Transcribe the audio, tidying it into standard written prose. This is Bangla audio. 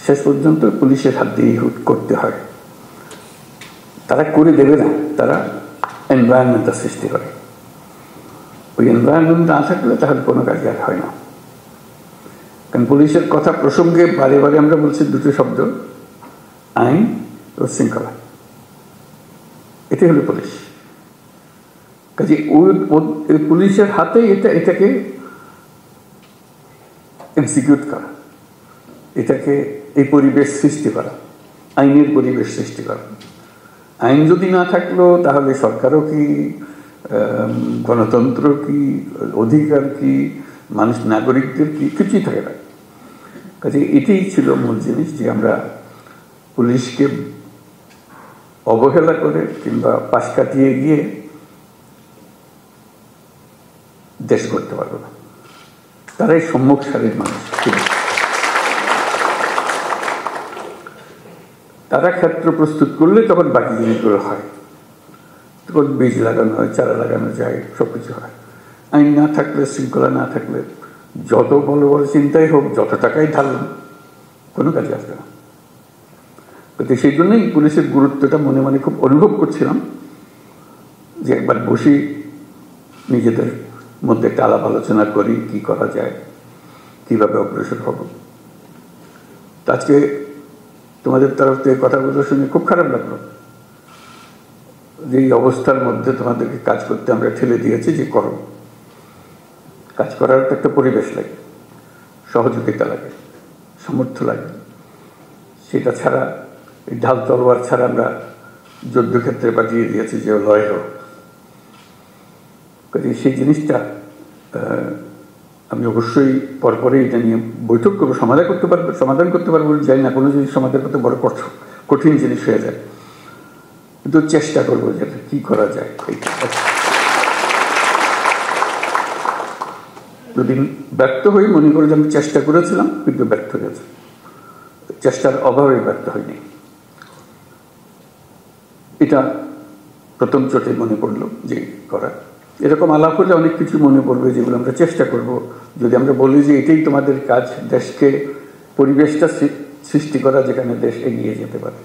শেষ পর্যন্ত পুলিশের হাত দিয়ে করতে হয়। তারা করে দেবে না, তারা এনভায়রনমেন্টটা সৃষ্টি করে। ওই এনভায়রনমেন্ট না থাকলে তাহলে কোনো কাজ আর হয় না। কারণ পুলিশের কথা প্রসঙ্গে বারে বারে আমরা বলছি দুটো শব্দ, আইন ও শৃঙ্খলা। এটাই হলো পুলিশ। কাজে ওই পুলিশের হাতে এটাকে এক্সিকিউট করা, এটাকে এই পরিবেশ সৃষ্টি করা, আইনের পরিবেশ সৃষ্টি করা। আইন যদি না থাকলো তাহলে সরকারও কি, গণতন্ত্র কি, অধিকার কি, মানুষ নাগরিকদের কি, কিছুই থাকে না। কাজে এটাই ছিল মূল জিনিস, যে আমরা পুলিশকে অবহেলা করে কিংবা পাশ কাটিয়ে গিয়ে দেশ করতে পারবো না। তারাই সম্মুখ সারির মানুষ। তারা ক্ষেত্র প্রস্তুত করলে তখন বাকি জিনিসগুলো হয়, তখন বীজ লাগানো হয়, চারা লাগানো যায়, সবকিছু হয়। আইন না থাকলে, শৃঙ্খলা না থাকলে যত বড় বড় চিন্তাই হোক, যত টাকাই ঢালুন, কোনো কাজে আসবে না। কিন্তু সেই জন্যই পুলিশের গুরুত্বটা মনে মনে খুব অনুভব করছিলাম, যে একবার বসি নিজেদের মধ্যে একটা আলাপ আলোচনা করি, কি করা যায়, কিভাবে অগ্রসর হব। আজকে তোমাদের তরফ থেকে কথাগুলো শুনে খুব খারাপ লাগলো, যে এই অবস্থার মধ্যে তোমাদেরকে কাজ করতে আমরা ঠেলে দিয়েছি, যে করো। কাজ করার তো একটা পরিবেশ লাগে, সহযোগিতা লাগে, সামর্থ্য লাগে। সেটা ছাড়া, এই ঢাল তলোয়ার ছাড়া আমরা যুদ্ধক্ষেত্রে পাঠিয়ে দিয়েছি যে লড়াই হোক। সেই জিনিসটা আমি অবশ্যই পরপরে এটা নিয়ে বৈঠক করবো, সমাধান করতে পারবো যাই না, কোনো জিনিস সমাধান করতে বড় কঠিন জিনিস হয়ে যায়, কিন্তু চেষ্টা করবো যে কি করা যায়। যদি ব্যর্থ হই, মনে করে যে আমি চেষ্টা করেছিলাম কিন্তু ব্যর্থ হয়েছে, চেষ্টার অভাবে ব্যর্থ হয়নি। এটা প্রথম চোটে মনে পড়লো যে করা। এরকম আলাপ হলে অনেক কিছু মনে পড়বে, যেগুলো আমরা চেষ্টা করব। যদি আমরা বলি যে এটাই তোমাদের কাজ, দেশকে, পরিবেশটা সৃষ্টি করা যেখানে দেশ এগিয়ে যেতে পারে।